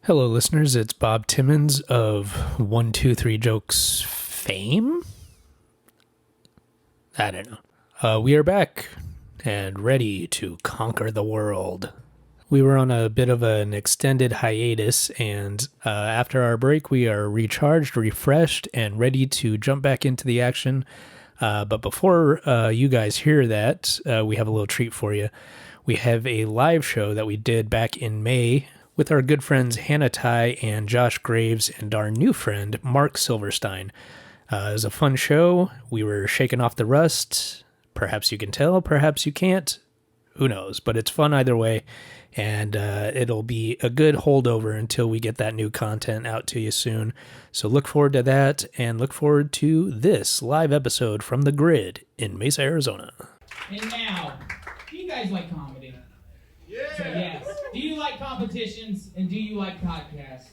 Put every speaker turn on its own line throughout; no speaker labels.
Hello, listeners. It's Bob Timmons of 123 Jokes fame? I don't know. We are back and ready to conquer the world. We were on a bit of an extended hiatus, and after our break, we are recharged, refreshed, and ready to jump back into the action. But before you guys hear that, we have a little treat for you. We have a live show that we did back in May with our good friends Tighe and Josh Graves and our new friend, Marc Silverstein. It was a fun show. We were shaking off the rust. Perhaps you can tell, perhaps you can't. Who knows? But it's fun either way, and it'll be a good holdover until we get that new content out to you soon. So look forward to that, and look forward to this live episode from the Grid in Mesa, Arizona.
And now, do you guys like comedy? Yeah. So yes. Do you like competitions, and do you like podcasts?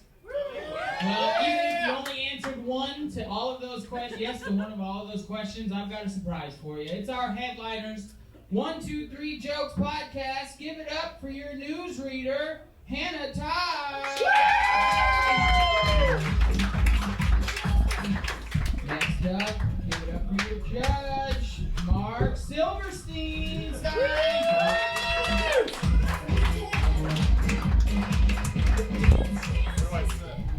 Well, even if you only answered one to all of those questions, yes to one of all of those questions, I've got a surprise for you. It's our headliners 123 Jokes podcast. Give it up for your newsreader, Tighe. Next up, give it up for your judge, Marc Silverstein.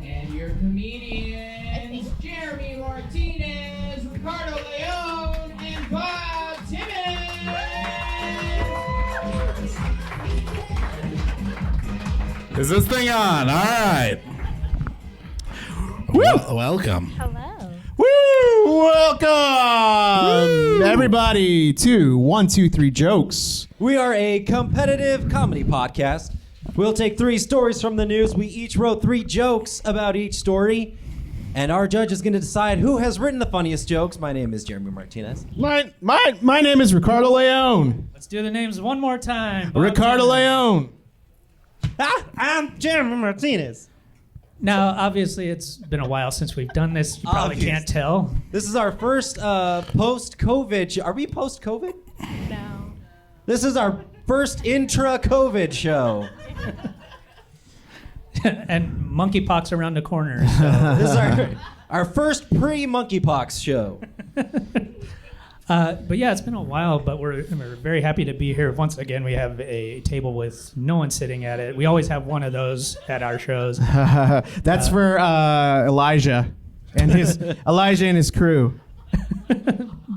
And your comedians, Jeremy Martinez, Ricardo Leone, and Bob Timmons.
Is this thing on? All right. Welcome.
Hello.
Woo! Welcome, everybody, to 123 Jokes.
We are a competitive comedy podcast. We'll take 3 stories from the news. We each wrote 3 jokes about each story, and our judge is going to decide who has written the funniest jokes. My name is Jeremy Martinez.
My name is Ricardo Leone.
Let's do the names one more time.
Ricardo Leone.
I'm Jeremy Martinez.
Now, obviously, it's been a while since we've done this. You probably can't tell.
This is our first post-COVID. Are we post-COVID?
No.
This is our first intra-COVID show.
And monkeypox around the corner. So.
This is our first pre-monkeypox show.
But yeah, it's been a while, but we're very happy to be here. Once again, we have a table with no one sitting at it. We always have one of those at our shows.
That's for Elijah and his crew.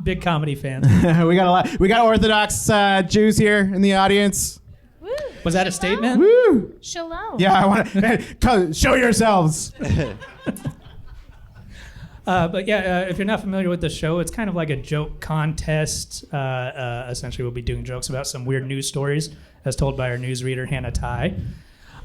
Big comedy fans.
we got Orthodox Jews here in the audience.
Woo.
Was that a statement?
Woo!
Shalom.
Yeah, I want to show yourselves.
But yeah, if you're not familiar with the show, it's kind of like a joke contest. Essentially, we'll be doing jokes about some weird news stories as told by our newsreader, Tighe.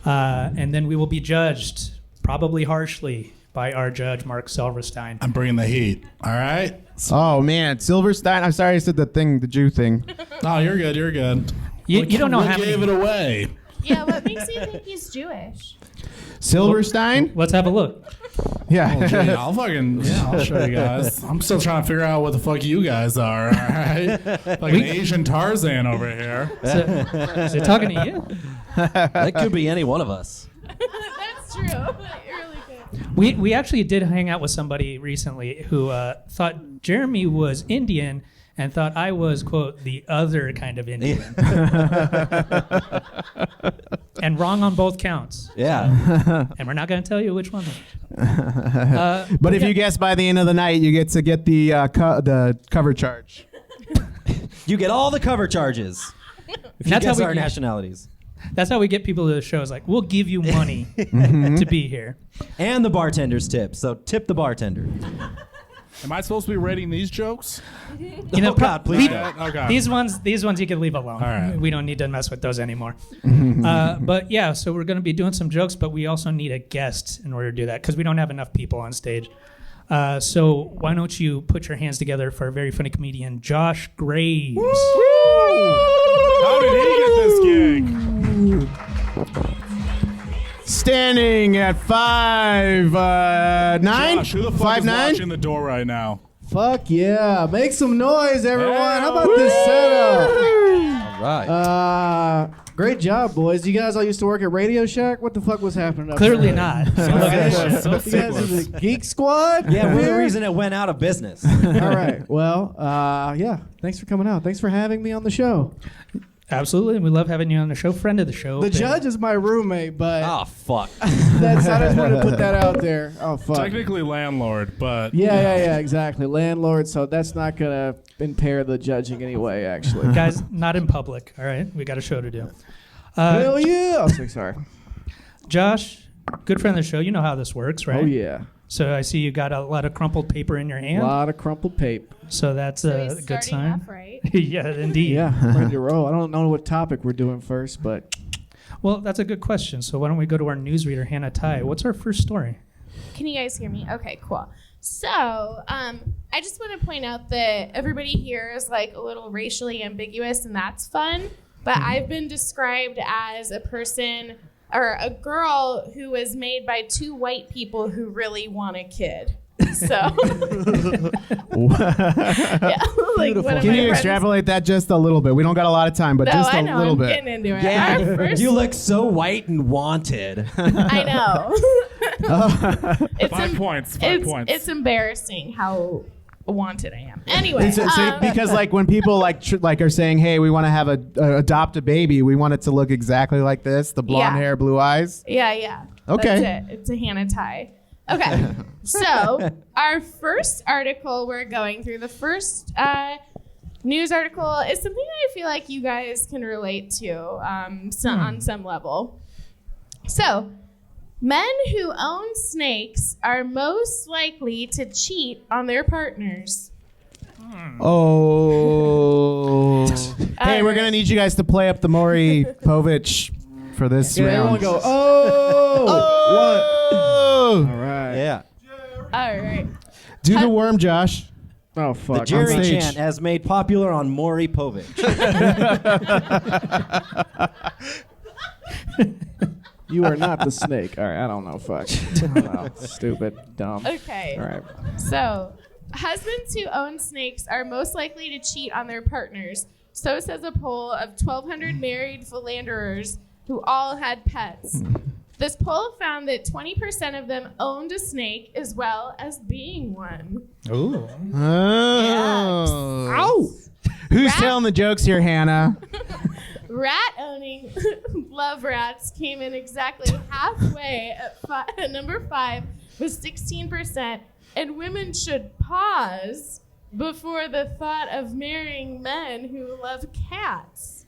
And then we will be judged, probably harshly, by our judge, Marc Silverstein.
I'm bringing the heat. All right.
Oh, man. Silverstein. I'm sorry I said the Jew thing.
No, you're good. You're good.
You don't know how many.
Gave it away.
Yeah, what makes you think he's Jewish?
Silverstein?
Let's have a look.
Yeah.
Oh, gee, I'll show you guys. I'm still trying to figure out what the fuck you guys are, all right? Like an Asian Tarzan over here.
Is it talking to you?
That could be any one of us.
That's true. You're really good.
We actually did hang out with somebody recently who thought Jeremy was Indian and thought I was, quote, the other kind of Indian. And wrong on both counts.
Yeah.
And we're not going to tell you which one.
But if you guess by the end of the night, you get to get the cover charge.
You get all the cover charges. If you
That's
guess
how we
our
get-
nationalities.
That's how we get people to the shows. Like, we'll give you money to be here.
And the bartender's tip. So tip the bartender.
Am I supposed to be rating these jokes?
You know,
Oh, God, please.
Okay.
These ones you can leave alone.
All right.
We don't need to mess with those anymore. But yeah, so we're going to be doing some jokes, but we also need a guest in order to do that because we don't have enough people on stage. So why don't you put your hands together for a very funny comedian, Josh Graves.
How did he get this gig?
Standing at 5'9".
Josh, who the fuck is
5'9"?
watching the door right now?
Fuck yeah. Make some noise, everyone. How about this setup?
All right.
Great job, boys. You guys all used to work at Radio Shack? What the fuck was happening up
Clearly
there?
not.
You guys are the Geek Squad?
Yeah, we're the
Here?
reason it went out of business.
All right. Well, yeah. Thanks for coming out. Thanks for having me on the show.
Absolutely. We love having you on the show. Friend of the show.
The judge is my roommate, but
Oh, fuck.
I just wanted to put that out there. Oh, fuck.
Technically landlord, but
Yeah, exactly. Landlord, so that's not going to impair the judging anyway, actually.
Guys, not in public. All right. We got a show to do.
Hell yeah. Oh, sorry.
Josh, good friend of the show. You know how this works, right?
Oh, yeah.
So I see you got a lot of crumpled paper in your
A
hand.
lot of crumpled paper.
So that's
So
a
he's
good
starting
sign.
off right.
Yeah, indeed.
Yeah, ready to roll. I don't know what topic we're doing first, but
Well, that's a good question. So why don't we go to our newsreader, Hannah Tighe? What's our first story?
Can you guys hear me? Okay, cool. So, I just want to point out that everybody here is like a little racially ambiguous, and that's fun. But I've been described as a person or a girl who was made by two white people who really want a kid. So, yeah, like one of
Can
my
you
friends-
extrapolate that just a little bit? We don't got a lot of time, but
No,
just
I
a
know.
little
I'm
bit.
getting into it.
Yeah,
Our first-
you look so white and wanted.
I know. It's
5 points. 5 points.
It's embarrassing how wanted I am. Anyway,
Because like when people like are saying, "Hey, we want to have adopt a baby. We want it to look exactly like this: the blonde
Yeah.
hair, blue eyes."
yeah.
Okay.
That's it. It's a Hannah Tighe. Okay. So our first article we're going through, the first news article is something I feel like you guys can relate to on some level. So, men who own snakes are most likely to cheat on their partners.
Oh. Hey, we're gonna need you guys to play up the Maury Povich for this
yeah, everyone
round.
go, oh!
Oh!
All right.
Yeah.
All right.
Do the worm, Josh.
Oh,
The
fuck.
Jerry
On stage.
chant as made popular on Maury Povich.
You are not the snake. All right, I don't know. Fuck. I don't know. Stupid. Dumb.
Okay.
All right.
So, husbands who own snakes are most likely to cheat on their partners. So says a poll of 1,200 married philanderers who all had pets. This poll found that 20% of them owned a snake as well as being one.
Ooh.
Oh.
Ow!
Who's
Rat-
telling the jokes here, Hannah?
Rat owning love rats came in exactly halfway at number 5 with 16%. And women should pause before the thought of marrying men who love cats.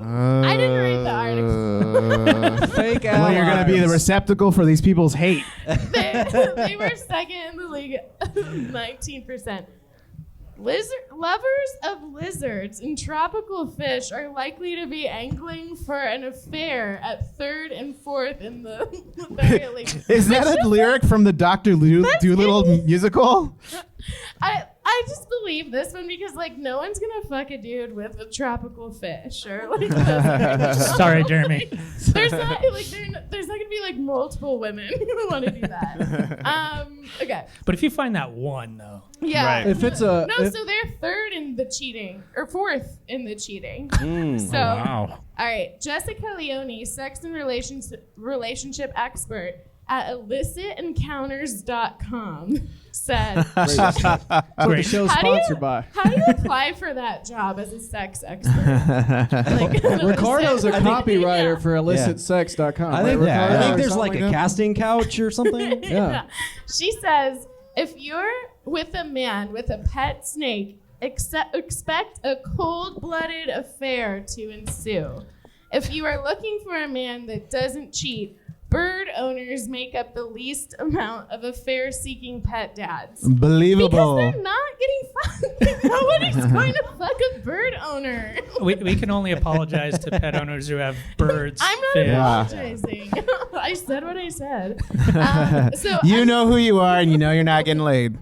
I didn't read the article.
Fake out.
Well, you're gonna be the receptacle for these people's hate.
They were second in the league, 19%. Lovers of lizards and tropical fish are likely to be angling for an affair at 3rd and 4th in the very league.
Is that a lyric from the Dr. Doolittle musical?
I just believe this one because like no one's gonna fuck a dude with a tropical fish or like.
Sorry, Jeremy.
There's not gonna be like multiple women who want to do that. Okay.
But if you find that one, though.
Yeah.
Right.
If it's a.
No, so they're 3rd in the cheating or 4th in the cheating. So,
wow.
all right, Jessica Leone, sex and relationship expert at illicitencounters.com said,
That's what the
Great.
show's
How do you-
sponsored by.
"How do you apply for that job as a sex expert?" Like,
Ricardo's a copywriter
Yeah.
for illicitsex.com.
I think,
right,
I
Ricardo,
think
or
there's
something
like a
that?
casting couch or something.
Yeah.
She says, if you're with a man with a pet snake, expect a cold-blooded affair to ensue. If you are looking for a man that doesn't cheat, bird owners make up the least amount of affair-seeking pet dads.
Believable.
Because they're not getting fucked. Nobody's going to fuck a bird owner.
We can only apologize to pet owners who have birds.
I'm not
fish.
apologizing. I said what I said. So
You know who you are, and you know you're not getting laid.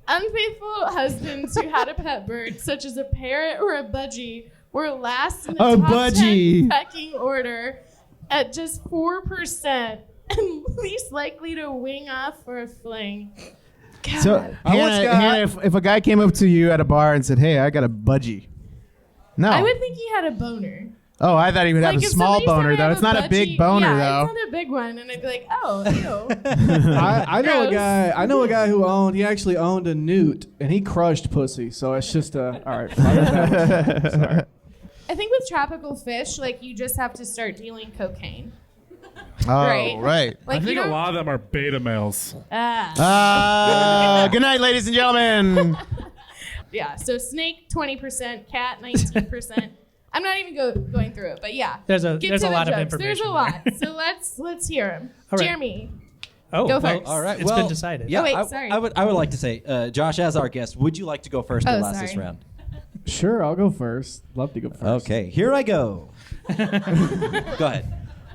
unfaithful husbands who had a pet bird, such as a parrot or a budgie, were last in the
A
top
budgie.
10 pecking order at just 4% and least likely to wing off for a fling. God.
So,
I once
Hannah,
got-
Hannah, if a guy came up to you at a bar and said, "Hey, I got a budgie," no,
I would think he had a boner.
Oh, I thought he would have
Like,
a
if
small
somebody said
boner
I
though.
have
It's not a big boner
yeah,
though.
it's not a big one, and I'd be like, oh, ew.
I know a
Gross.
guy. I know a guy who he actually owned a newt, and he crushed pussy. So it's just all right. Sorry.
I think with tropical fish, like you just have to start dealing cocaine.
Oh,
Right.
right.
Like
I think
you
a
don't-
lot of them are beta males.
Good night, ladies and gentlemen.
Yeah. So snake 20%, cat 19%. I'm not even going through it, but yeah.
There's a
Get
there's
to
a
the
lot of
jokes.
information.
There's a lot. So let's hear them.
All right.
Jeremy.
Oh,
Go
well,
first.
All right.
It's
well,
been decided.
Yeah,
Oh, wait,
I,
sorry.
I would like to say, Josh, as our guest, would you like to go first or
Oh,
last this
sorry.
round?
Sure, I'll go first. Love to go first.
Okay, here I go. Go ahead.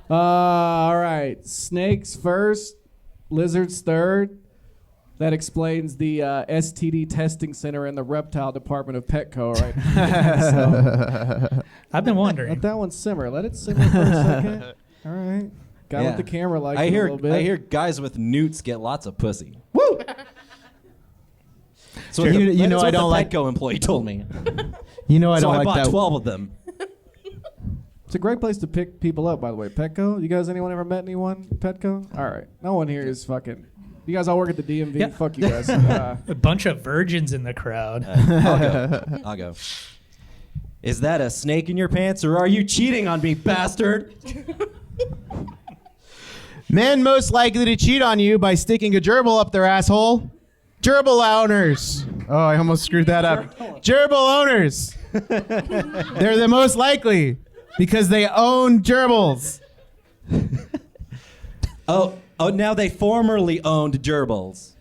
All right. Snakes first, lizards third. That explains the STD testing center in the reptile department of Petco right now. So,
I've been
let
wondering.
that one simmer. Let it simmer for a second. All right. Guy
Yeah.
with the camera likes
I
it a
hear
little bit.
I hear guys with newts get lots of pussy.
Woo!
So
You know I don't like-
Petco employee told me.
You know I
So
don't
I
like
bought
that.
12 of them.
It's a great place to pick people up, by the way. Petco? You guys, anyone ever met anyone at Petco? All right. No one here is fucking... You guys all work at the DMV?
Yeah.
Fuck you guys.
A bunch of virgins in the crowd.
I'll go. Is that a snake in your pants, or are you cheating on me, bastard?
Men most likely to cheat on you by sticking a gerbil up their asshole. Gerbil owners. Oh, I almost screwed that up. Gerbil owners. They're the most likely because they own gerbils.
Oh, now they formerly owned gerbils.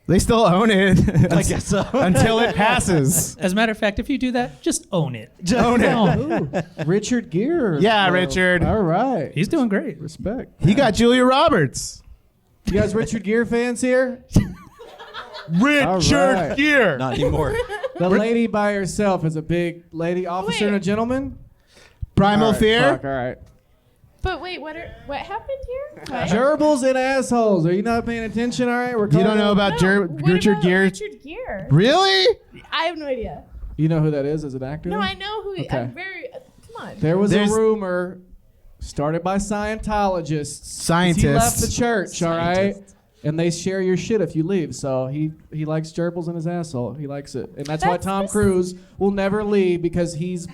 They still own it
I guess so.
until it passes.
As a matter of fact, if you do that, just own it.
Own it.
Richard Gere.
Yeah, Richard.
All right.
He's doing great.
Respect.
He got Julia Roberts.
You guys Richard Gere fans here?
Richard
right.
Gere.
Not anymore.
The lady by herself is a big lady officer and a
Wait.
gentleman?
Primal
All right,
Fear.
Fuck, all right.
But wait, what happened here? What?
Gerbils and assholes. Are you not paying attention? All right. We're
You
calling
don't know
them-
about
What
Richard
about
Gere?
Richard Gere.
Really?
I have no idea.
You know who that is as an actor?
No, I know who.
Okay.
I'm very. Come on.
There was
There's-
a rumor started by Scientologists.
Scientists.
He left the church, all right? And they share your shit if you leave. So he likes gerbils in his asshole. He likes it. And that's why
That's
Tom
the-
Cruise will never leave because he's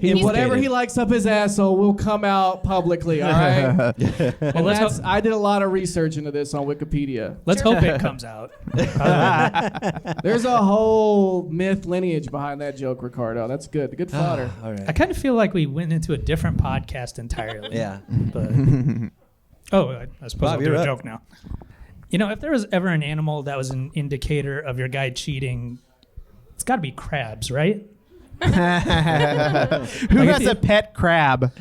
whatever he likes up his asshole will come out publicly, all right? And
let's
that's,
hope-
I did a lot of research into this on Wikipedia.
Let's hope it comes out.
There's a whole myth lineage behind that joke, Ricardo. That's good. Good fodder.
All right.
I kind of feel like we went into a different podcast entirely.
Yeah.
But I suppose
Bob,
I'll do
you're
a
up.
joke now. You know, if there was ever an animal that was an indicator of your guy cheating, it's got to be crabs, right?
Who has a pet crab?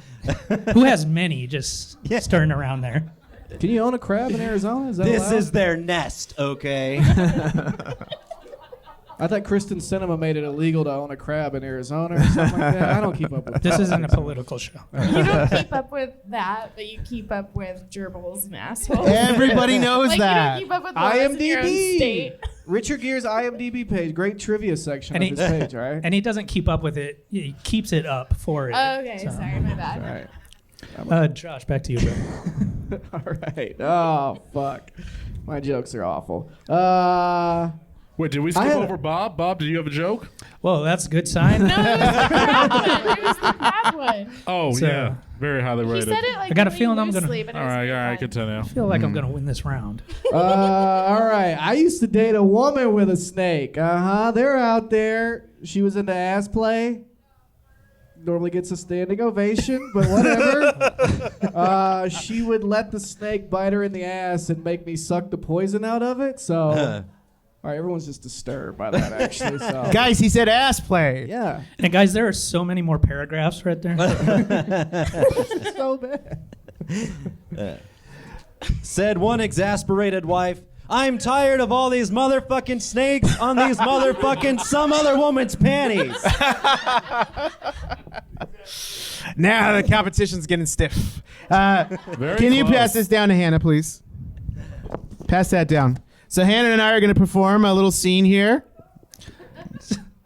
Who has many just stirring around there?
Can you own a crab in Arizona? Is that
This
allowed?
is their nest, okay?
I thought Kristen Cinema made it illegal to own a crab in Arizona or something like that. I don't keep up with
This
that.
isn't a political show.
You don't keep up with that, but you keep up with gerbils and assholes.
Everybody knows
like
that.
you don't keep up with the laws in your own
IMDb.
state.
Richard Gere's IMDb page, great trivia section
And
of
he-
his page, all right?
And he doesn't keep up with it. He keeps it up for it.
Oh, okay,
So-
sorry, my bad.
All right.
Josh, back to you, bro.
All right. Oh, fuck. My jokes are awful.
Wait, did we
I
skip
had-
over Bob? Bob, did you have a joke?
Well, that's a good sign.
No, it was the crab one. It was the crab one.
Oh,
So-
yeah. Very highly
He
rated.
said it like
I got a
really
feeling I'm gonna-
loosely, but it
All
was
right,
really
all right,
fun.
continue.
I feel like I'm going to win this round.
all right. I used to date a woman with a snake. They're out there. She was into ass play. Normally gets a standing ovation, but whatever. She would let the snake bite her in the ass and make me suck the poison out of it. So, all right, everyone's just disturbed by that, actually. So,
Guys, he said ass play.
yeah,
And guys, there are so many more paragraphs right there.
so bad.
Said one exasperated wife, I'm tired of all these motherfucking snakes on these motherfucking some other woman's panties.
Now the competition's getting stiff.
Very
Can you
close.
pass this down to Hannah, please? Pass that down. So Hannah and I are going to perform a little scene here.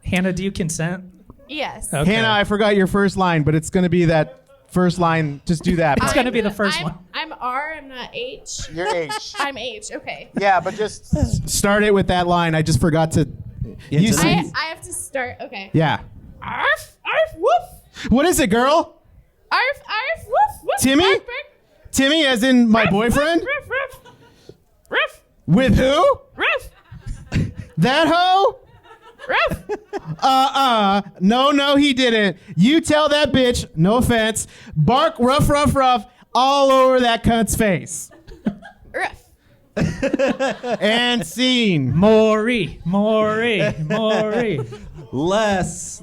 Hannah, do you consent?
Yes.
Okay.
Hannah, I forgot your first line, but it's going to be that first line. Just do that.
It's
part.
gonna be the first one.
I'm R. I'm not H.
You're H.
I'm H. Okay.
Yeah, but just start it with that line. I just forgot to. You see?
I have to start. Okay.
Yeah.
Arf, arf, woof.
What is it, girl?
Arf, arf, woof, woof.
Timmy?
Bark, bark.
Timmy, as in my boyfriend?
Ruff, ruff. Ruff,
With who?
ruff,
That hoe?
ruff.
No, he didn't. You tell that bitch, no offense, bark rough, rough, rough all over that cunt's face.
Ruff.
And scene.
Maury.
Less.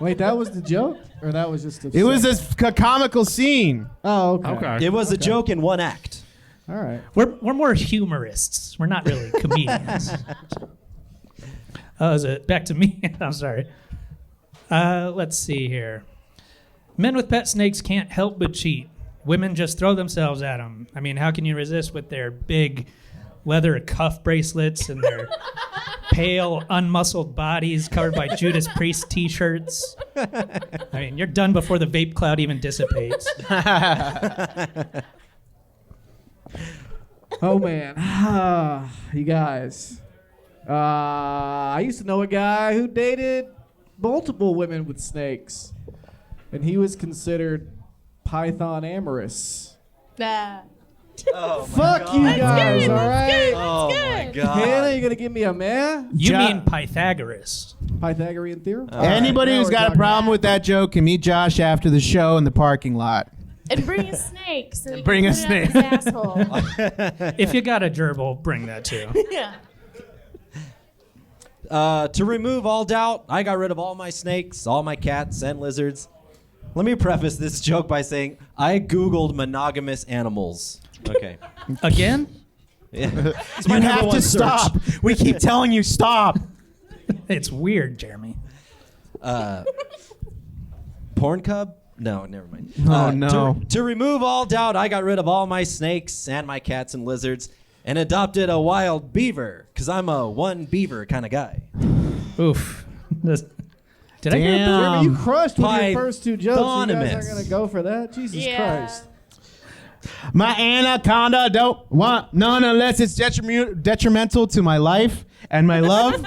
Wait, that was the joke, or that was just?
It was a comical scene.
Oh, okay.
Okay.
It was a joke in one act.
All right.
We're more humorists. We're not really comedians. Oh, is it back to me? I'm sorry. Let's see here. Men with pet snakes can't help but cheat. Women just throw themselves at them. I mean, how can you resist with their big leather cuff bracelets and their pale, unmuscled bodies covered by Judas Priest t-shirts? I mean, you're done before the vape cloud even dissipates.
Oh man, you guys. I used to know a guy who dated multiple women with snakes, and he was considered Python amorous.
Nah.
Fuck you guys,
good,
all
that's
right?
good.
Oh my
good.
god.
Hannah, you gonna give me a man?
You
Jo-
mean Pythagoras.
Pythagorean theorem?
Anybody
Now
who's
we're
got a
talking.
problem with that joke can meet Josh after the show in the parking lot.
And bring a snake. So we
Bring
can
a
put it up
snake.
his asshole.
If you got a gerbil, bring that too.
Yeah.
To remove all doubt, I got rid of all my snakes, all my cats, and lizards. Let me preface this joke by saying I Googled monogamous animals. Okay.
Again?
Yeah. It's
You
my number
have
one
to
search.
stop. We keep telling you stop.
It's weird, Jeremy.
Porn cub? No, never mind.
Oh, no.
To remove all doubt, I got rid of all my snakes and my cats and lizards and adopted a wild beaver because I'm a one beaver kind of guy.
Oof. Did I hear a
Damn.
Jeremy, you crushed with your
Pythonymous.
first two jokes. You guys aren't gonna go for that? Jesus
Yeah.
Christ.
My anaconda don't want none unless it's detrimental to my life and my love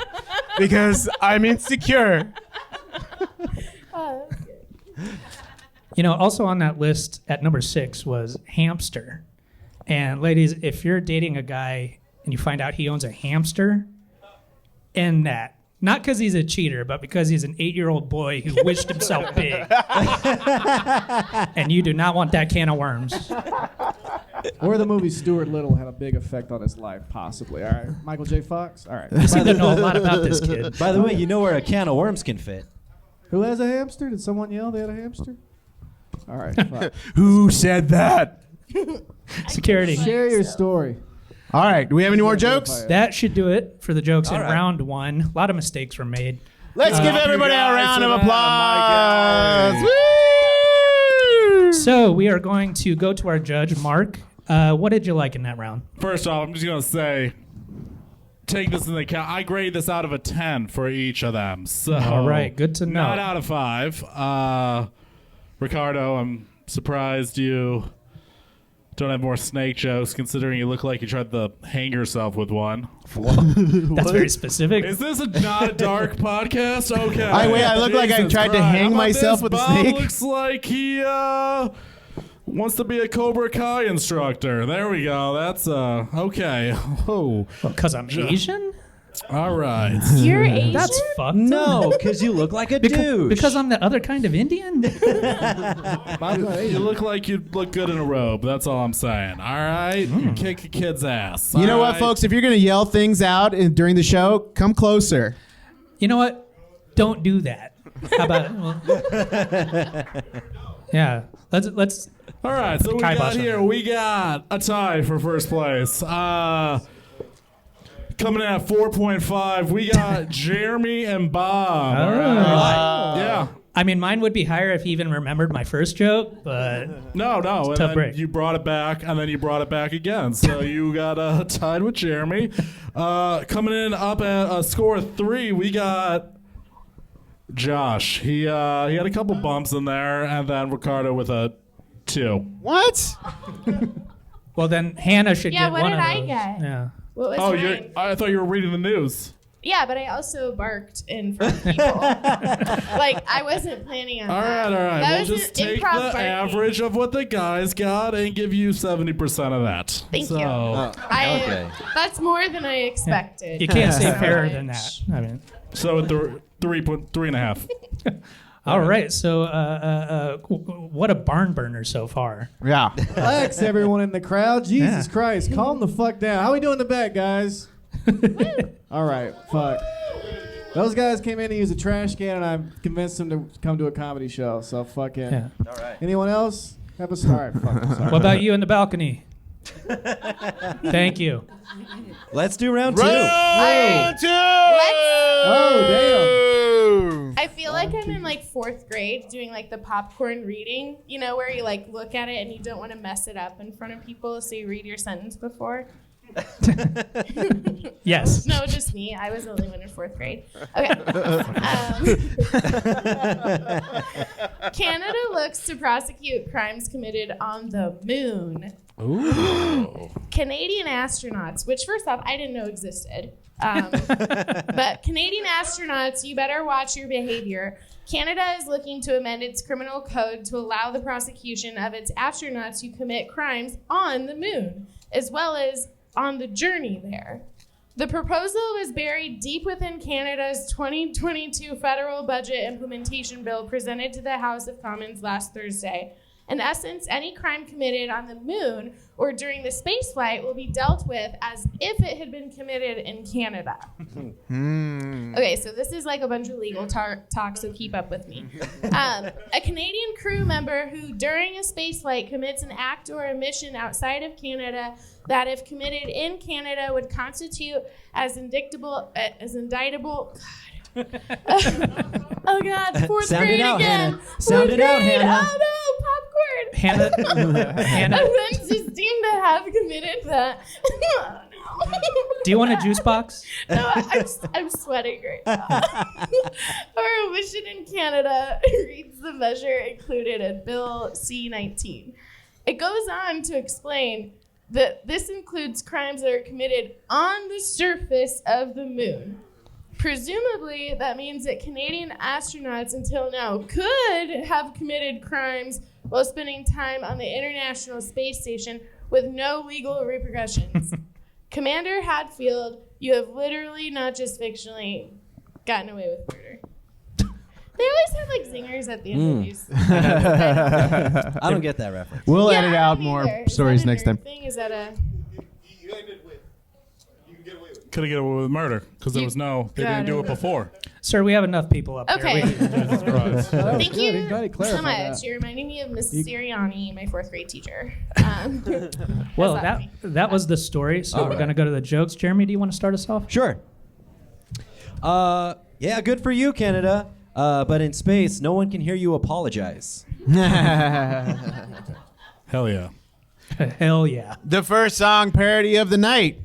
because I'm insecure.
You know, also on that list at number 6 was hamster. And ladies, if you're dating a guy and you find out he owns a hamster, end that. Not because he's a cheater, but because he's an 8-year-old boy who wished himself big. And you do not want that can of worms.
Or the movie Stuart Little had a big effect on his life, possibly. All right. Michael J. Fox? All right.
You seem to know a lot about this kid.
By the way, you know where a can of worms can fit.
Who has a hamster? Did someone yell they had a hamster? All right. Fine.
Who said that?
Security.
Share your story.
All right. Do we have any more jokes?
That should do it for the jokes in
All right.
round 1. A lot of mistakes were made.
Let's give everybody a
guys
round of
for that,
applause.
Mike.
Woo!
So we are going to go to our judge, Mark. What did you like in that round?
First off, I'm just going to say, take this into account. I grade this out of a 10 for each of them. So
All right, good to know.
Not out of 5. Ricardo, I'm surprised you don't have more snake jokes, considering you look like you tried to hang yourself with one.
That's very specific.
Is this not a dark podcast? Okay.
I look like I
Jesus
tried to
Christ.
hang
How about
myself
this?
with a
Bob
snake?
Looks like he wants to be a Cobra Kai instructor. There we go. That's okay. Oh,
Because I'm Asian?
all right.
You're Asian?
That's fucked.
No, because you look like a douche.
Because I'm the other kind of Indian?
You look like you look good in a robe. That's all I'm saying. All right, you kick a kid's ass.
You know
All
what,
right?
folks? If you're going to yell things out during the show, come closer.
You know what? Don't do that. How about yeah. Let's
All right, so we
Kibosh
got
on
here.
that.
We got a tie for first place. Coming in at 4.5, we got Jeremy and Bob. All right. Yeah.
I mean, mine would be higher if he even remembered my first joke, but
No. And
tough
then
break.
you brought it back, and then you brought it back again. So you got tied with Jeremy. Coming in up at a score of 3, we got Josh. He had a couple bumps in there, and then Ricardo with a 2.
What?
Well, then Hannah should
Yeah,
get
what
one
did
of
I
those.
get?
Yeah.
What was
Oh,
mine?
I thought you were reading the news.
Yeah, but I also barked in front of people. Like, I wasn't planning on
All
that.
right.
That
We'll
was
just
an
take the
improv barking.
average of what the guys got and give you 70% of that.
Thank you.
Okay.
That's more than I expected.
You can't say fairer than that. I mean,
So at the 3.5.
all right. So, what a barn burner so far.
Yeah.
Relax, everyone in the crowd. Jesus Christ, calm the fuck down. How we doing in the back, guys? All right, fuck. Those guys came in to use a trash can, and I convinced them to come to a comedy show. So fuck it.
Yeah.
All right.
Anyone else? Have a start. Fuck. I'm sorry.
What about you in the balcony? Thank you.
Let's do round 2.
Round 2!
Oh,
I feel like I'm in like 4th grade doing like the popcorn reading, you know, where you like look at it and you don't want to mess it up in front of people, so you read your sentence before.
Yes.
No, just me. I was the only one in 4th grade. Okay. Canada looks to prosecute crimes committed on the moon.
Ooh.
Canadian astronauts, which first off, I didn't know existed. But Canadian astronauts, you better watch your behavior. Canada is looking to amend its criminal code to allow the prosecution of its astronauts who commit crimes on the moon, as well as on the journey there. The proposal was buried deep within Canada's 2022 federal budget implementation bill presented to the House of Commons last Thursday. In essence, any crime committed on the moon or during the spaceflight will be dealt with as if it had been committed in Canada. Okay, so this is like a bunch of legal talk, so keep up with me. A Canadian crew member who, during a spaceflight, commits an act or a mission outside of Canada that, if committed in Canada, would constitute as indictable. Oh God, 4th
Sound
grade
it out,
again.
Hannah. Sound it out,
grade.
Hannah.
Oh no, popcorn.
Hannah,
Offenses deemed to have committed that. Oh, no.
do you want a juice box?
No, I'm sweating right now. Our omission in Canada reads the measure included in Bill C-19. It goes on to explain that this includes crimes that are committed on the surface of the moon. Presumably, that means that Canadian astronauts until now could have committed crimes while spending time on the International Space Station with no legal repercussions. Commander Hadfield, you have literally, not just fictionally, gotten away with murder. They always have like zingers at the end of these.
I don't get that reference.
We'll
Yeah,
edit
I
out
don't
more
either. Is
stories
that a
next
nerd
time.
thing? Is that a...
Couldn't get away with murder because there was they didn't do it before.
Sir, we have enough people up
Okay.
here.
Jesus Christ.
Thank
good.
you
I'm glad he
so
clarified
much.
that.
You're reminding me of Mrs. Sirianni, my 4th grade teacher.
Well,
That's
that was the story. So we're going to go to the jokes. Jeremy, do you want to start us off?
Sure. Yeah, good for you, Canada. But in space, no one can hear you apologize.
Hell yeah.
Hell yeah.
The first song parody of the night.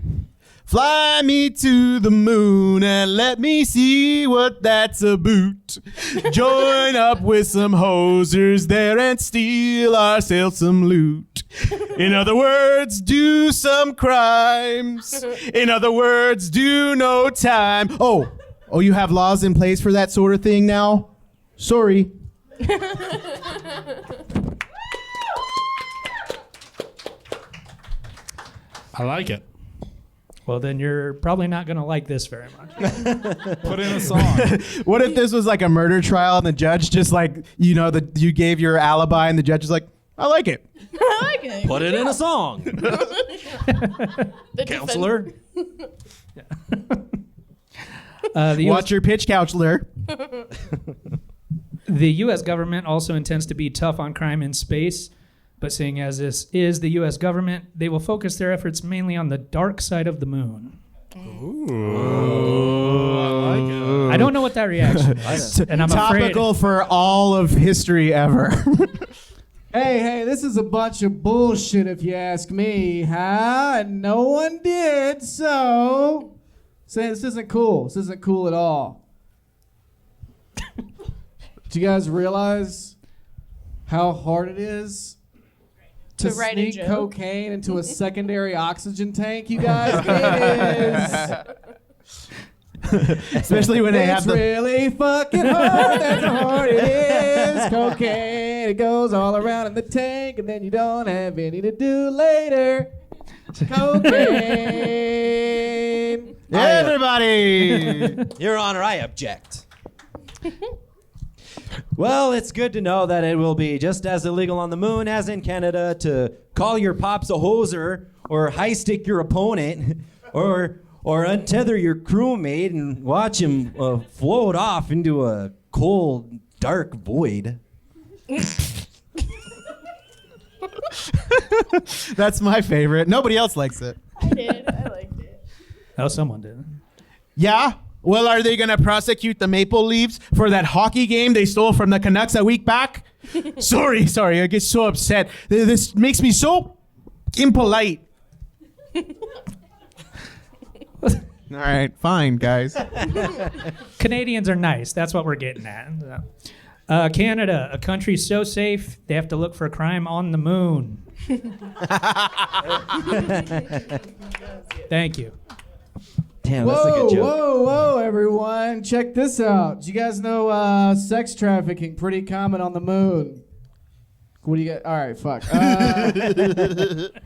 Fly me to the moon and let me see what that's about. Join up with some hosers there and steal ourselves some loot. In other words, do some crimes. In other words, do no time. Oh, you have laws in place for that sort of thing now? Sorry.
I like it.
Well, then you're probably not going to like this very much.
Put in a song.
What if this was like a murder trial and the judge just like, you gave your alibi and the judge is like, I like it.
I like it.
Put it in a song.
The
Counselor.
Watch your pitch, counselor.
The U.S. government also intends to be tough on crime in space, but seeing as this is the U.S. government, they will focus their efforts mainly on the dark side of the moon.
Ooh, I like it.
I don't know what that reaction is, and I'm
Topical for all of history ever.
Hey, this is a bunch of bullshit if you ask me, huh? And no one did, so... Say this isn't cool. This isn't cool at all. Do you guys realize how hard it is
To
to
write a
sneak
joke?
cocaine into a secondary oxygen tank, you guys? It is.
Especially when they have
It's
the.
really fucking hard. That's how hard it is. Cocaine, it goes all around in the tank, and then you don't have any to do later. Cocaine.
Everybody!
Your Honor, I object. Well, it's good to know that it will be just as illegal on the moon as in Canada to call your pops a hoser or high stick your opponent or untether your crewmate and watch him float off into a cold, dark void.
That's my favorite. Nobody else likes it.
I did. I liked it.
Oh, someone did.
Yeah? Well, are they going to prosecute the Maple Leafs for that hockey game they stole from the Canucks a week back? Sorry. I get so upset. This makes me so impolite. All right, fine, guys.
Canadians are nice. That's what we're getting at. Canada, a country so safe they have to look for crime on the moon. Thank you.
Damn, that's a good joke.
Whoa, everyone. Check this out. Do you guys know sex trafficking pretty common on the moon? What do you got? All right, fuck.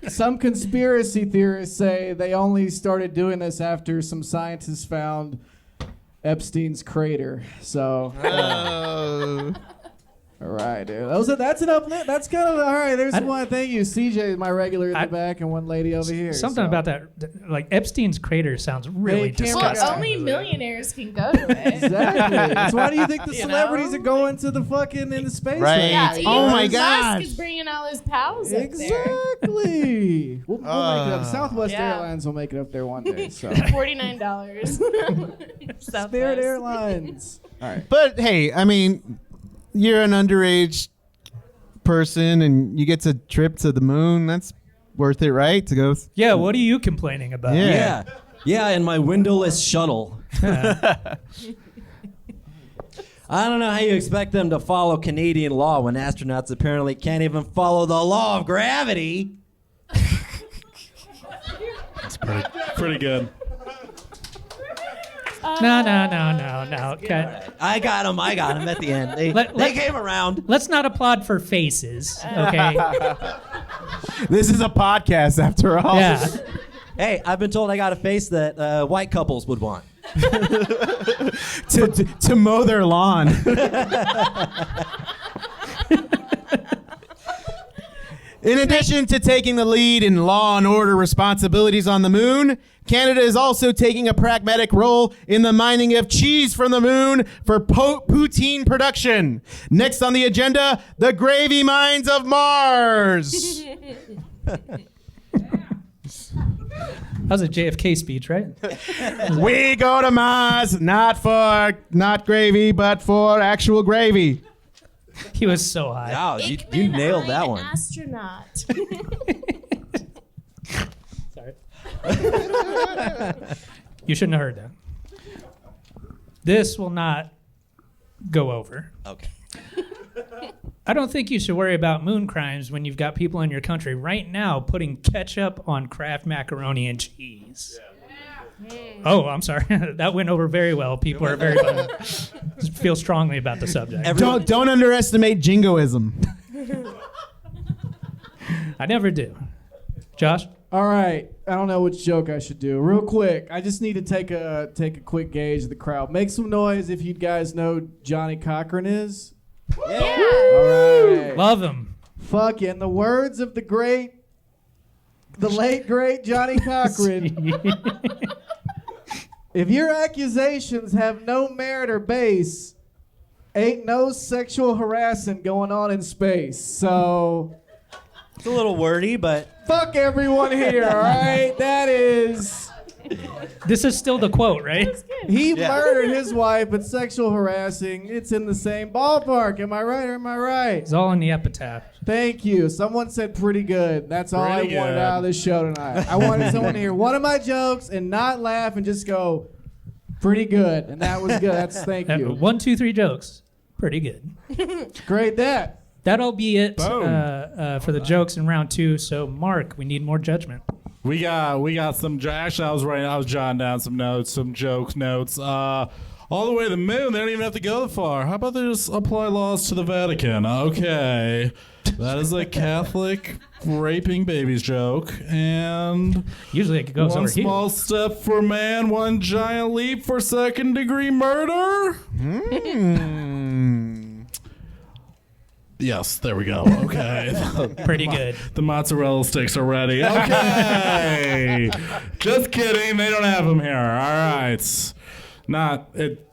Some conspiracy theorists say they only started doing this after some scientists found Epstein's crater. So, all right, dude. That's an uplift. That's kind of all right. There's one. Thank you, CJ, my regular in the back, and one lady over here.
Something about that, like Epstein's crater, sounds really
Hey, camera
disgusting.
Well, only millionaires can go to it.
Exactly. So why do you think the
You
celebrities
know?
are going to the fucking into space?
Right.
Yeah,
Oh
Elon
my
Musk
gosh.
is bringing all his pals up there.
Exactly. We'll make it up. Southwest
Yeah.
Airlines will make it up there one day. So.
$49.
Spirit Airlines. All right.
But hey, I mean, you're an underage person and you get to trip to the moon. That's worth it, right? To go.
Yeah, what are you complaining about?
Yeah.
Yeah, in my windowless shuttle. I don't know how you expect them to follow Canadian law when astronauts apparently can't even follow the law of gravity.
That's pretty good.
No. Okay.
I got him at the end. They came around.
Let's not applaud for faces, okay?
This is a podcast after all.
Yeah.
Hey, I've been told I got a face that white couples would want.
to mow their lawn. In addition to taking the lead in law and order responsibilities on the moon, Canada is also taking a pragmatic role in the mining of cheese from the moon for poutine production. Next on the agenda, the gravy mines of Mars.
That was a JFK speech, right?
We go to Mars, not gravy, but for actual gravy.
He was so high.
Wow, you
Ickman,
nailed that
I'm
one.
Astronaut.
Sorry. You shouldn't have heard that. This will not go over.
Okay.
I don't think you should worry about moon crimes when you've got people in your country right now putting ketchup on Kraft macaroni and cheese. Oh, I'm sorry. That went over very well. People are very feel strongly about the subject.
Don't underestimate jingoism.
I never do. Josh?
All right. I don't know which joke I should do. Real quick, I just need to take a quick gauge of the crowd. Make some noise if you guys know Johnny Cochran is.
Yeah.
All right.
Love him.
Fuck yeah. In the words of the late great Johnny Cochran, if your accusations have no merit or base, ain't no sexual harassment going on in space. So
It's a little wordy, but
fuck everyone here, all right? That is...
This is still the quote, right?
He murdered his wife, but sexual harassing, it's in the same ballpark. Am I right or am I right?
It's all in the epitaph.
Thank you. Someone said pretty good. That's all
Pretty
I wanted
good.
out of this show tonight. I wanted someone to hear one of my jokes and not laugh and just go, pretty good. And that was good. Thank you.
1, 2, 3 jokes. Pretty good.
Great that.
That'll be it
Boom.
for the jokes in round 2. So, Mark, we need more judgment.
We got some. Actually, I was jotting down some notes, some joke notes. All the way to the moon. They don't even have to go that far. How about they just apply laws to the Vatican? Okay, that is a Catholic raping babies joke. And
Usually it goes
one
over here.
small step for man, one giant leap for second-degree murder. Yes, there we go. Okay.
Pretty good.
The mozzarella sticks are ready. Okay. Just kidding. They don't have them here. All right. It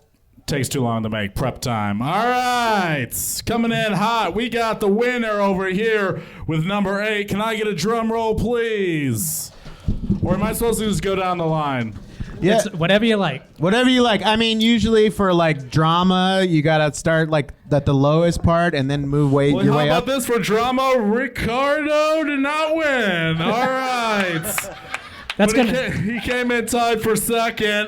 takes too long to make. Prep time. All right. Coming in hot. We got the winner over here with number 8. Can I get a drum roll, please? Or am I supposed to just go down the line?
Yeah,
It's whatever you like.
whatever you like. I mean, usually for like drama, you gotta start like at the lowest part and then move
Well,
your
how
way
about
up.
this for drama? Ricardo did not win. All right.
That's
But
gonna.
he came in tied for second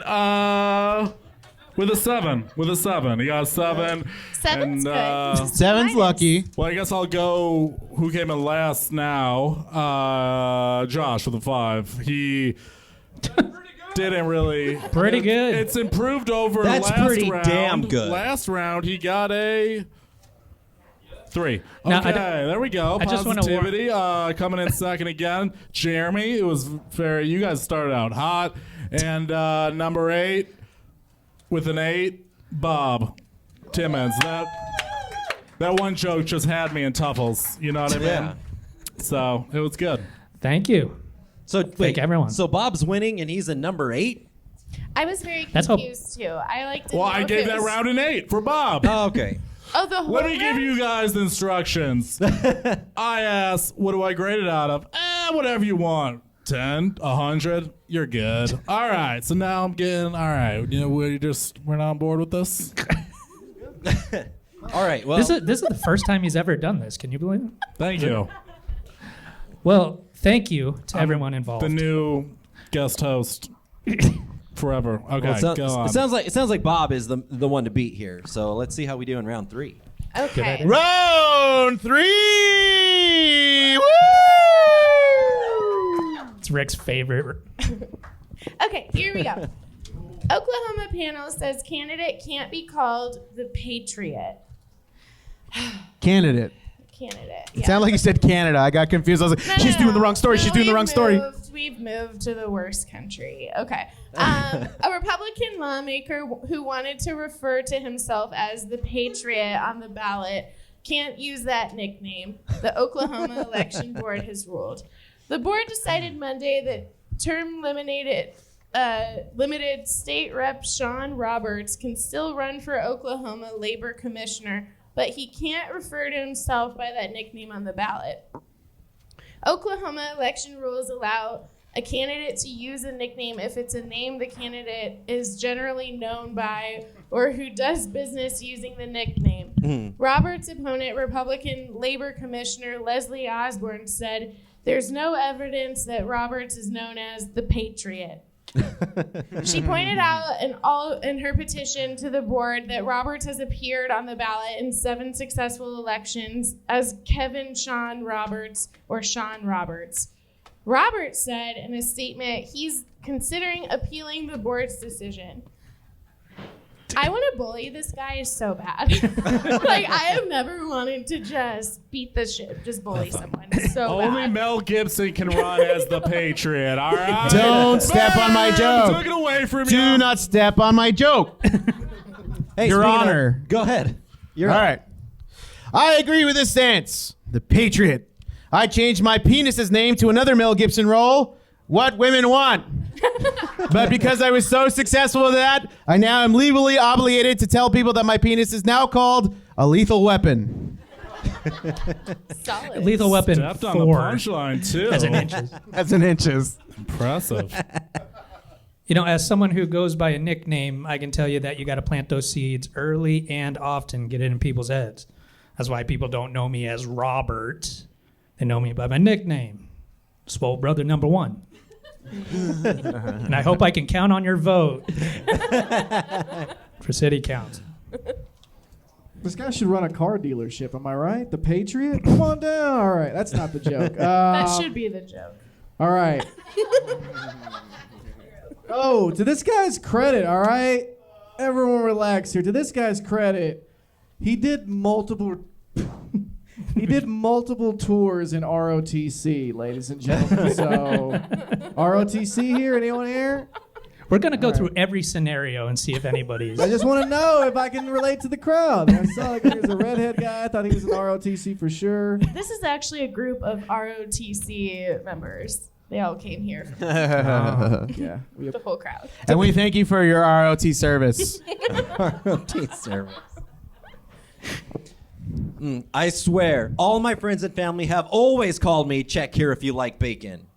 with a 7. With a 7. He got a 7.
Seven's
And,
good.
Seven's lucky.
Well, I guess I'll go who came in last now. Josh with a 5. He didn't really.
Pretty good.
It's improved over
That's
last
pretty
round.
damn good.
Last round, he got a 3.
Now,
Okay, there we go.
I just wanna
Positivity. Coming in second again. Jeremy, it was very. You guys started out hot. And number 8 with an 8, Bob Timmons. That one joke just had me in tuffles. You know what I mean?
Yeah.
So it was good.
Thank you.
So wait,
everyone.
So Bob's winning and he's a number 8?
I was very
That's how-
confused too. I liked.
Well, I gave that round an 8 for Bob.
Oh, okay.
Oh, the whole
Let me give
round?
you guys the instructions. I asked, what do I grade it out of? Whatever you want. 10, 100, you're good. All right, so now I'm getting, all right, you know, we're not on board with this?
All right. Well,
This is the first time he's ever done this. Can you believe it?
Thank you.
Well, thank you to everyone involved.
The new guest host forever. Okay,
well,
go on.
it sounds like Bob is the one to beat here. So let's see how we do in round 3.
Okay.
idea.
Round 3. Woo!
It's Rick's favorite.
Okay, here we go. Oklahoma panel says candidate can't be called the Patriot.
Candidate.
Candidate.
It sounded like you said Canada. I got confused. I was like,
No,
she's
no,
doing the
no.
wrong story.
No,
She's doing the wrong story.
We've moved to the worst country. Okay. A Republican lawmaker who wanted to refer to himself as the Patriot on the ballot can't use that nickname. The Oklahoma Election Board has ruled. The board decided Monday that term limited state rep Sean Roberts can still run for Oklahoma Labor Commissioner, but he can't refer to himself by that nickname on the ballot. Oklahoma election rules allow a candidate to use a nickname if it's a name the candidate is generally known by or who does business using the nickname. Roberts' opponent, Republican Labor Commissioner Leslie Osborne, said, "There's no evidence that Roberts is known as the Patriot." She pointed out in her petition to the board that Roberts has appeared on the ballot in 7 successful elections as Kevin Sean Roberts or Sean Roberts. Roberts said in a statement he's considering appealing the board's decision. I want to bully this guy so bad. Like, I have never wanted to just beat the shit, just bully someone so
Only
bad.
Mel Gibson can run as the Patriot, all right?
Don't step on my joke.
Took it away from you.
Do not step on my joke.
Hey,
Your
speaking of-
Honor.
go ahead. You're
All
up.
right. I agree with this stance. The Patriot. I changed my penis's name to another Mel Gibson role. What women want. But because I was so successful with that, I now am legally obligated to tell people that my penis is now called a lethal weapon.
Solid.
Lethal Weapon
Stepped on the
4
punchline, too.
as in inches.
That's in inches.
Impressive.
You know, as someone who goes by a nickname, I can tell you that you got to plant those seeds early and often, get it in people's heads. That's why people don't know me as Robert. They know me by my nickname, Swole Brother Number 1. And I hope I can count on your vote for city council.
This guy should run a car dealership. Am I right? The Patriot? Come on down. All right, that's not the joke.
That should be the joke.
All right. Oh, to this guy's credit, all right? Everyone relax here. To this guy's credit, he did multiple tours in ROTC, ladies and gentlemen. So, ROTC here? Anyone here?
We're going to go through every scenario and see if anybody's...
I just want to know if I can relate to the crowd. I saw like there's a redhead guy. I thought he was in ROTC for sure.
This is actually a group of ROTC members. They all came here.
Yeah.
The whole crowd.
And we thank you for your ROT service.
ROT service. I swear, all my friends and family have always called me check here if you like bacon.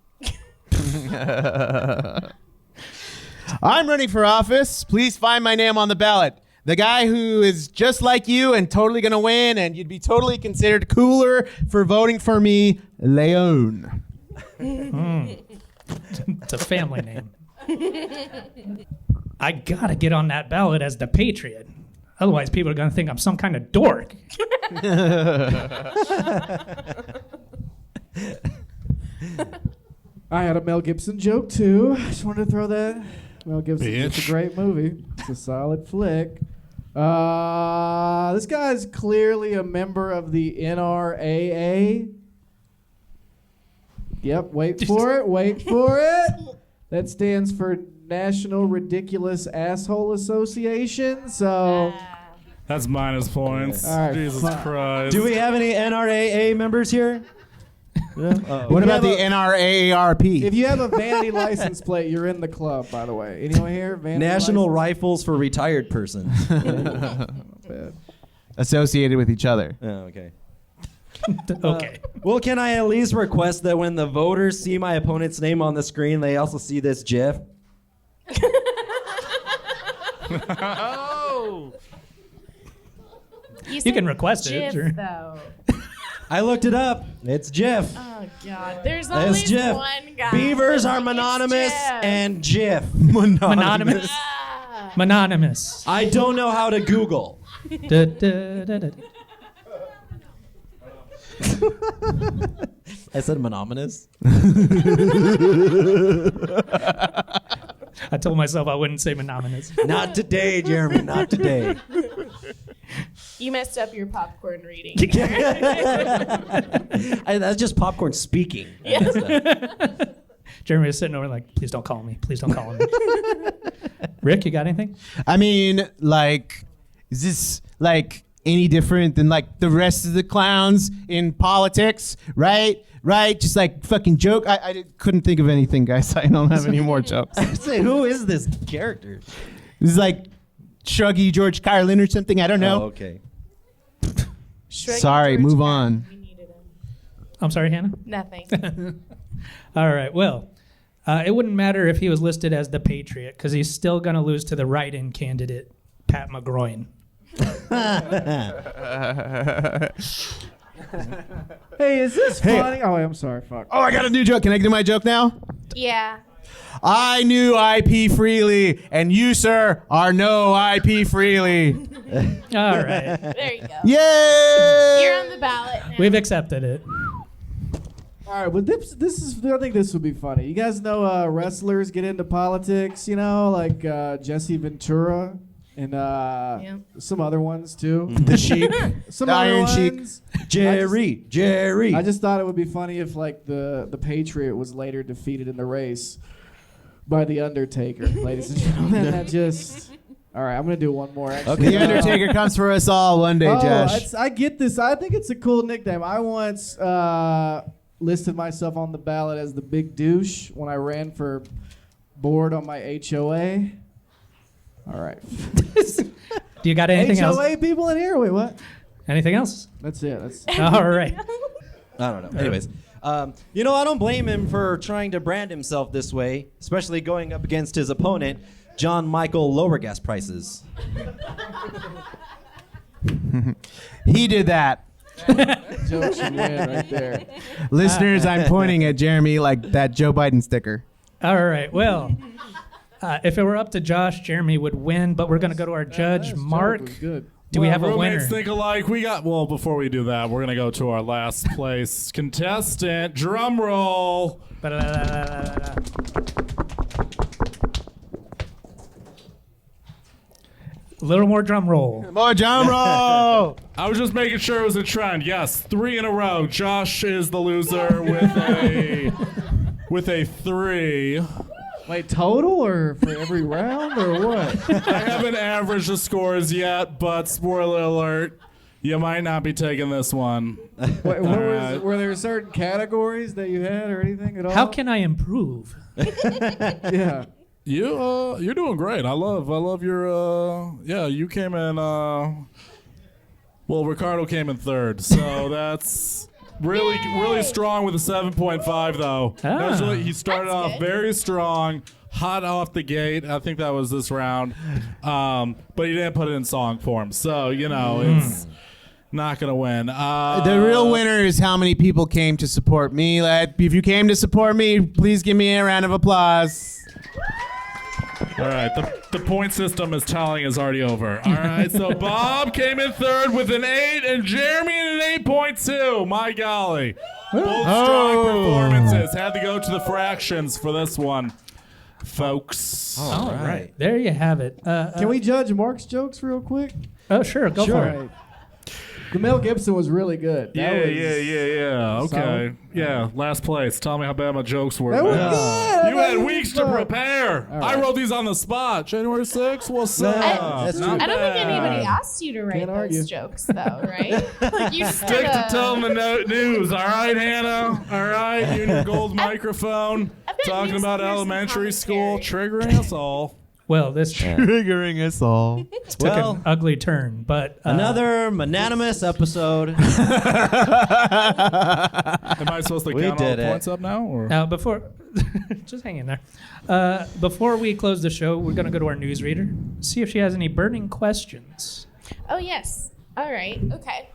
I'm running for office. Please find my name on the ballot. The guy who is just like you and totally going to win, and you'd be totally considered cooler for voting for me, Leon.
It's a family name. I got to get on that ballot as the Patriot. Otherwise, people are going to think I'm some kind of dork.
I had a Mel Gibson joke too. I just wanted to throw that. Mel Gibson, it's a great movie. It's a solid flick. This guy's clearly a member of the NRAA. Yep, wait for it. That stands for National Ridiculous Asshole Association. So,
That's minus points.
All right,
Jesus
fine.
Christ.
Do we have any NRAA members here?
What about the NRAARP?
if you have a vanity license plate, you're in the club, by the way. Anyone here? Vanity
National
license?
Rifles for Retired Persons.
Associated with each other.
Oh, okay.
Okay.
Well, can I at least request that when the voters see my opponent's name on the screen, they also see this GIF?
You can request it,
GIF,
sure.
though.
I looked it up. It's GIF.
Oh, God. There's
It's
always
GIF.
one guy.
Beavers are
It's
mononymous
GIF.
and GIF.
Mononymous.
Ah.
Mononymous.
I don't know how to Google.
Da, da, da, da.
I said monogamous.
I told myself I wouldn't say monogamous.
Not today, Jeremy. Not today.
You messed up your popcorn reading.
That's just popcorn speaking.
Jeremy was sitting over like, please don't call me. Please don't call me. Rick, you got anything?
I mean, like, is this like any different than like the rest of the clowns in politics? Right? Just like fucking joke. I couldn't think of anything, guys. I don't have any more jokes.
I say, who is this character?
This is like Shruggy George Carlin or something. I don't know.
Oh, okay.
Sorry, move on.
We needed him.
I'm sorry, Hannah?
Nothing.
All right, well, it wouldn't matter if he was listed as the Patriot because he's still going to lose to the write-in candidate, Pat McGroin.
Hey, is this funny? Oh, wait, I'm sorry. Fuck.
Oh, I got a new joke. Can I do my joke now?
Yeah.
I knew IP freely, and you, sir, are no IP freely.
All right.
There you go.
Yay!
You're on the ballot now.
We've accepted it.
All right, but this is. I think this would be funny. You guys know wrestlers get into politics, you know, like Jesse Ventura and some other ones too.
The Sheik.
Some
The
other
Iron Sheik.
ones.
Jerry.
I just thought it would be funny if like the Patriot was later defeated in the race by the Undertaker, ladies and gentlemen. That just. All right, I'm gonna do one more. Actually.
The Undertaker comes for us all one day, Josh.
I get this. I think it's a cool nickname. I once listed myself on the ballot as the Big Douche when I ran for board on my HOA. All right.
Do you got anything
HOA
else?
people in here? Wait, what?
Anything else?
That's it. That's
All right.
I don't know. Anyways, I don't blame him for trying to brand himself this way, especially going up against his opponent, John Michael Lower Gas Prices.
He did that.
joke should win right there.
Listeners, I'm pointing at Jeremy like that Joe Biden sticker.
All right. Well, if it were up to Josh, Jeremy would win, but we're going to go to our judge,
This joke
Mark.
was good.
Do we have a
roommates
winner?
think alike. Well, before we do that, we're going to go to our last place contestant. Drum roll.
Ba-da-da-da-da-da-da. A little more drum roll.
More drum roll.
I was just making sure it was a trend. Yes, 3 in a row. Josh is the loser with a 3.
Wait, total or for every round or what?
I haven't averaged the scores yet, but spoiler alert, you might not be taking this one.
Wait, were there certain categories that you had or anything at all?
How can I improve?
Yeah.
You're doing great. I love your you came in Ricardo came in 3rd, so that's really strong with a 7.5 though.
Ah.
He started
That's
off
good.
very strong, hot off the gate. I think that was this round. But he didn't put it in song form. So, it's not going to win.
The real winner is how many people came to support me. If you came to support me, please give me a round of applause.
All right, the point system is tallying is already over. All right, so Bob came in 3rd with an 8 and Jeremy an 8.2. My golly. Both strong performances. Had to go to the fractions for this one, folks.
All right. There you have it.
Can we judge Mark's jokes real quick?
Oh, sure. Go for it.
Right. The Mel Gibson was really good.
Yeah. Okay.
Solid.
Yeah, last place. Tell me how bad my jokes were.
That was
man.
good.
You had weeks to prepare.
All
I
right.
wrote these on the spot. January 6th, what's up?
That's true.
I don't think anybody asked you to write
Can't
those
argue.
jokes, though, right? Like you
Stick to telling the news, all right, Hannah? All right, you and your gold microphone.
I've got
Talking
news,
about
fears, and
elementary school,
commentary.
triggering us all.
Well, this took
Triggering us all.
an ugly turn, but
Another magnanimous episode.
Am I supposed to
We
count all
did
the
it.
points up now? Or?
now before, just hang in there. Before we close the show, we're going to go to our newsreader, see if she has any burning questions.
Oh, yes. All right. Okay.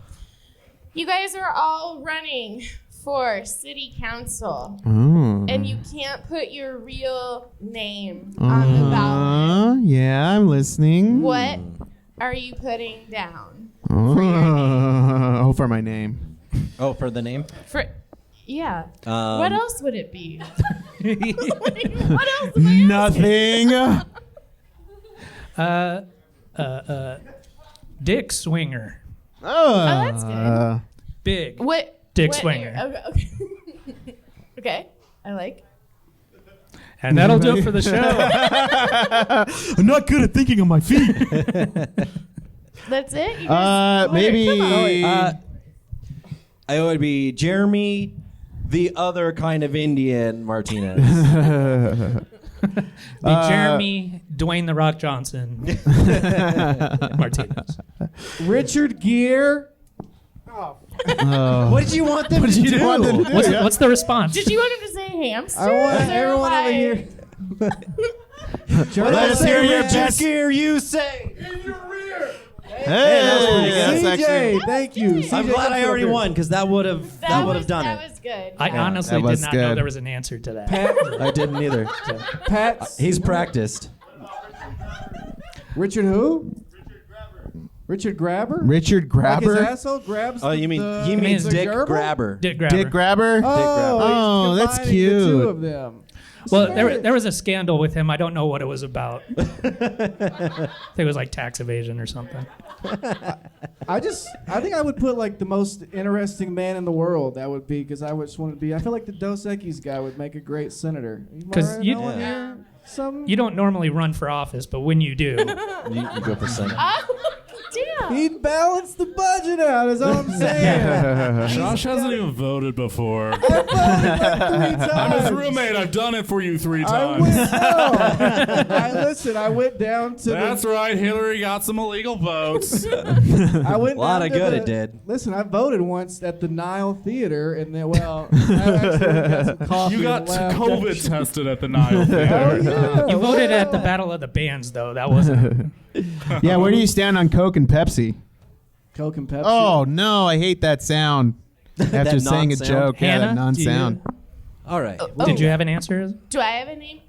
You guys are all running for city council, and you can't put your real name on the ballot.
Yeah, I'm listening.
What are you putting down?
Oh, for my name.
Oh, for the name?
Yeah. What else would it be? What else?
Nothing.
Dick Swinger.
that's good.
Big.
What?
Dick
what
Swinger.
area? Okay. Okay. I like.
And that'll do it for the show.
I'm not good at thinking on my feet.
That's it. You guys,
Maybe.
Come on.
It would be Jeremy, the other kind of Indian Martinez.
Jeremy Dwayne The Rock Johnson Martinez.
Richard Gere.
What did you want them to do?
What's the response?
Did you want him to say hamster?
I want
Or
everyone over
like-
here.
Let us hear your
Richard
best.
Gere, you say.
Hey, that's
CJ,
actually.
thank you.
I'm
CJ
glad I already
Gilbert.
won because that would have done
That
it.
was good.
I honestly
that was
did not know
good.
there was an answer to that.
I didn't either.
Pat.
He's practiced.
Richard who? Richard Grabber?
Richard
Like
Grabber?
his asshole grabs.
Oh, you mean
the,
he means
the
Dick
gerbil?
Grabber.
Dick Grabber.
Dick Grabber?
Oh, he's
that's
combining the two
cute.
of them.
Well, there was a scandal with him. I don't know what it was about. I think it was like tax evasion or something.
I think I would put like the most interesting man in the world. That would be because I would just want to be. I feel like the Dos Equis guy would make a great senator.
'Cause you-
some
You don't normally run for office, but when you do,
You go for Senate.
Damn.
he'd balance the budget out. Is all I'm saying.
Josh hasn't even voted before.
I voted like 3 times.
I'm his roommate. I've done it for you 3
I
times.
went. I went down to.
That's right. Hillary got some illegal votes.
I went.
A lot
down
of
to
good
the-
it did.
Listen, I voted once at the Nile Theater, and then I actually got some coffee.
You got
and laughed.
COVID tested at the Nile Theater.
Oh yeah.
you voted at the Battle of the Bands, though. That wasn't.
Yeah, where do you stand on Coke and Pepsi?
Coke and Pepsi.
Oh, no, I hate that sound. After
That
saying a
non-sound.
joke. Yeah, that
Hannah,
non-sound.
All right.
Did you have an answer?
Do I have a name?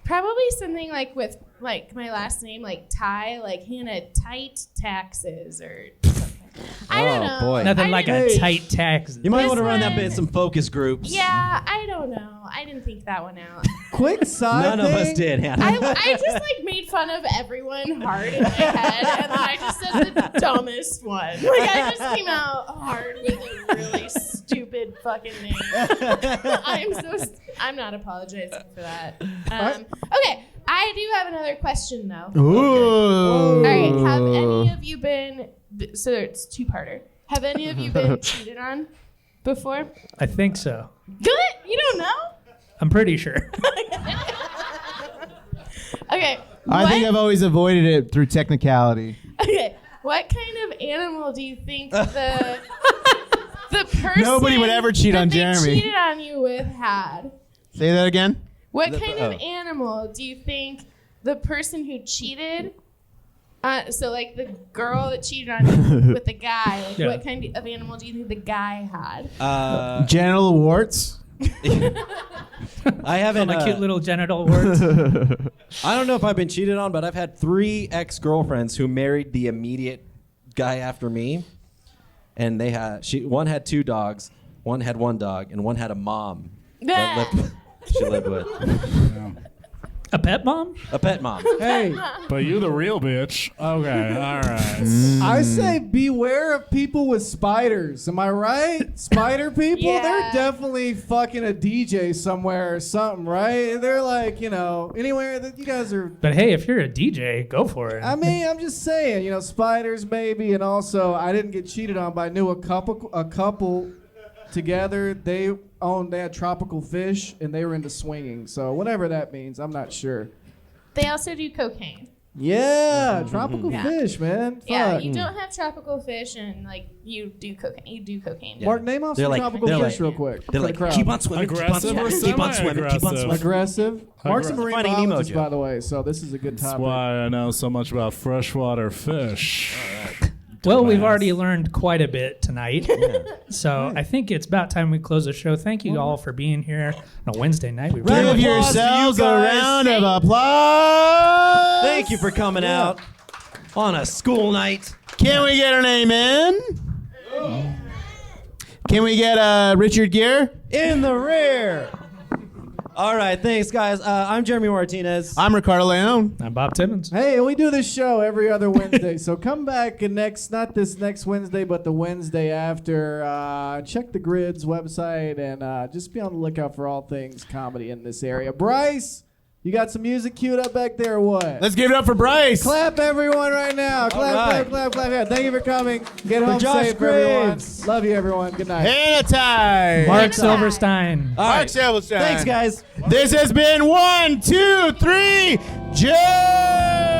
Probably something like with like my last name, like Tighe, like Hannah tight taxes or something. I don't know.
Boy.
Nothing
I
like
didn't-
a tight tax.
You might
This
want to run that
one-
bit in some focus groups.
Yeah, I don't know. I didn't think that one out.
Quick side
None of us
thing.
did, Hannah.
I just like made fun of everyone hard in my head, and then I just said the dumbest one. Like I just came out hard with a really stupid fucking name. I'm not apologizing for that. Okay, I do have another question though.
Ooh.
All right, have any of you been? So it's two-parter. Have any of you been cheated on before?
I think so.
Good. You don't know?
I'm pretty sure.
Okay.
I think
what-
I've always avoided it through technicality.
Okay, what kind of animal do you think the person
Nobody would ever cheat
that
on
they
Jeremy.
cheated on you with had?
Say that again.
What kind of animal do you think the person who cheated? So like the girl that cheated on you with the guy. Like
Yeah.
what kind of animal do you think the guy had?
Genital warts.
I haven't.
My cute little genital warts.
I don't know if I've been cheated on, but I've had 3 ex-girlfriends who married the immediate guy after me, and they had one had 2 dogs, one had 1 dog, and one had a mom that she lived with.
A pet mom?
A pet mom.
Hey,
But you the real bitch. Okay, all right.
I say beware of people with spiders. Am I right? Spider people,
Yeah.
they're definitely fucking a DJ somewhere or something, right? They're like, anywhere that you guys are.
But hey, if you're a DJ, go for it.
I mean, I'm just saying, spiders maybe, and also I didn't get cheated on, but I knew a couple together. They had tropical fish, and they were into swinging. So whatever that means, I'm not sure.
They also do cocaine.
Yeah, tropical
Yeah.
fish, man. Fuck.
Yeah, you don't have tropical fish and like you do cocaine. You do cocaine.
Mark, name off
They're
some
like-
tropical
they're
fish
like-
real quick.
They're
for
like,
the crowd.
keep on swimming, keep on
Aggressive
swimming,
or
keep on swimming, keep on
semi-aggressive?
swimming.
Aggressive. Mark's a marine
Finding
biologist,
Nemo
by the way, so this is a good
That's
topic.
why I know so much about freshwater fish.
Well, we've already learned quite a bit tonight. So I think it's about time we close the show. Thank you all for being here on a Wednesday night. We
Round
really
of
Give
applause to you
yourselves a
guys.
round of applause.
Thank you for coming out on a school night.
Can we get an amen? Can we get Richard Gere?
In the rear. All right, thanks, guys. I'm Jeremy Martinez.
I'm Ricardo Leone.
I'm Bob Timmons.
Hey, we do this show every other Wednesday, so come back and not this next Wednesday, but the Wednesday after. Check the Grid's website and just be on the lookout for all things comedy in this area. Bryce, you got some music queued up back there or what?
Let's give it up for Bryce.
Clap everyone right now. Clap,
right.
clap, clap, clap. Yeah, thank you for coming. Get home
Josh
safe, everyone.
Graves.
Love you, everyone. Good night.
Hannah Ty.
Mark Silverstein.
All
Marc
right.
Silverstein.
Thanks, guys.
This has been 1, 2, 3, Joe.